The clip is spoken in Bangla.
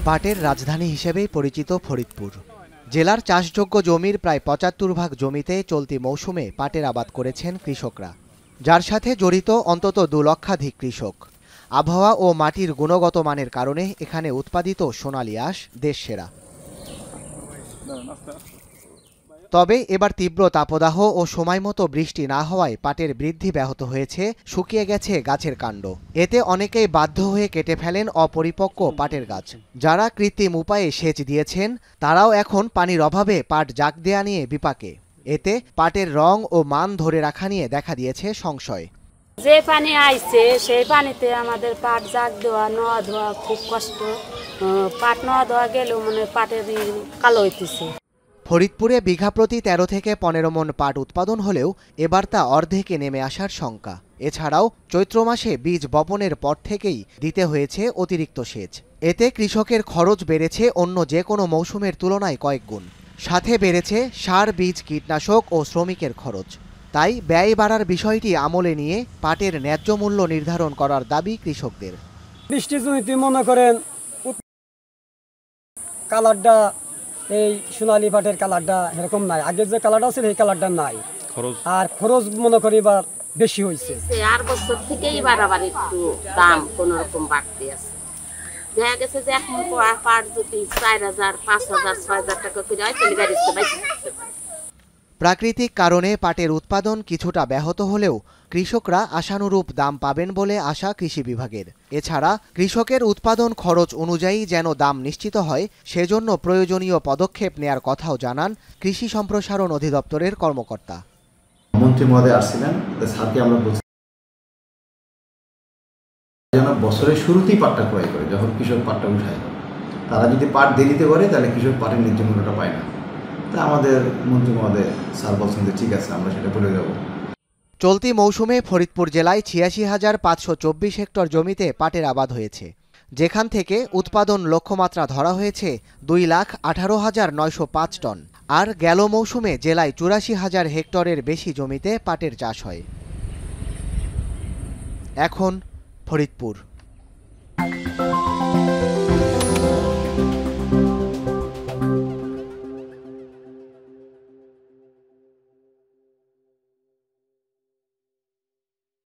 পাটের রাজধানী হিসেবেই পরিচিত ফরিদপুর। জেলার চাষযোগ্য জমির প্রায় ৭৫% জমিতে চলতি মৌসুমে পাটের আবাদ করেছেন কৃষকরা, যার সাথে জড়িত অন্তত ২ লক্ষাধিক কৃষক। আবহাওয়া ও মাটির গুণগত মানের কারণে এখানে উৎপাদিত সোনালী আঁশ দেশসেরা। তবে এবার তীব্র তাপদাহ ও সময়মতো বৃষ্টি না হওয়ায় পাটের বৃদ্ধি ব্যাহত হয়েছে, শুকিয়ে গেছে গাছের কাণ্ড। এতে অনেকেই বাধ্য হয়ে কেটে ফেলেন অপরিপক্ক পাটের গাছ। যারা কৃত্রিম উপায়ে সেচ দিয়েছেন তারাও এখন পানির অভাবে পাট জাগ দেয়া নিয়ে বিপাকে। এতে পাটের রং ও মান ধরে রাখা নিয়ে দেখা দিয়েছে সংশয়। যে পানি আইছে সেই পানিতে আমাদের পাট জাগ দেওয়া নোয়া ধোয়া খুব কষ্ট। পাট নোয়া ধোয়া গেলেও মানে পাটের কালো হইতেছে। ফরিদপুরে বিঘা প্রতি ১৩ থেকে ১৫ মণ পাট উৎপাদন হলেও এবার তা অর্ধেকে নেমে আসার শঙ্কা। এছাড়াও চৈত্র মাসে বীজ বপনের পর থেকেই দিতে হয়েছে অতিরিক্ত সেচ। এতে কৃষকের খরচ বেড়েছে অন্য যে কোনো মৌসুমের তুলনায় কয়েক গুণ। সাথে বেড়েছে সার, বীজ, কীটনাশক ও শ্রমিকের খরচ। তাই ব্যয় বাড়ার বিষয়টি আমলে নিয়ে পাটের ন্যায্য মূল্য নির্ধারণ করার দাবি কৃষকদের। বৃষ্টি জমিতে মনে করেন কালারটা, এই সোনালী পাটের কালারটা এরকম নাই, আগের যে কালারটা আছে সেই কালারটা নাই, আর খরচ মনে করি এবার বেশি হয়েছে। আর বছর থেকেই বাড়াবার একটু দাম কোনো রকম বাড়তে আছে। দেখা গেছে যে এখন পাট যদি ৪,০০০, ৫,০০০, ৬,০০০ টাকা করে হয় তাহলে গাড়িতে বাইরে। প্রাকৃতিক কারণে পাটের উৎপাদন কিছুটা ব্যাহত হলেও কৃষকরা আশানুরূপ দাম পাবেন বলে আশা কৃষি বিভাগের। এছাড়া কৃষকের উৎপাদন খরচ অনুযায়ী যেন দাম নিশ্চিত হয় সেজন্য প্রয়োজনীয় পদক্ষেপ নেয়ার কথাও জানান কৃষি সম্প্রসারণ অধিদপ্তরের কর্মকর্তা। মন্ত্রী মহোদয় আসছিলেন, স্যারকে আমরা বলছি যেন বছরের শুরুতেই পাটটা ক্রয় করে, যখন কৃষক পাটটা উঠায়। তারা যদি পাট দেরিতে করে তাহলে কৃষক পাটের ন্যায্য মূল্যটা পায় না। তা আমাদের মন্ত্রী মহোদয় স্যার বলছেন যে ঠিক আছে, আমরা সেটা বলে দেব। চলতি মৌসুমে ফরিদপুর জেলায় ৮৬,৫২৪ হেক্টর জমিতে পাটের আবাদ হয়েছে, যেখান থেকে উৎপাদন লক্ষ্যমাত্রা ধরা হয়েছে ২,১৮,৯০৫ টন। আর গেল মৌসুমে জেলায় ৮৪,০০০ হেক্টরের বেশি জমিতে পাটের চাষ হয়। এখন ফরিদপুর।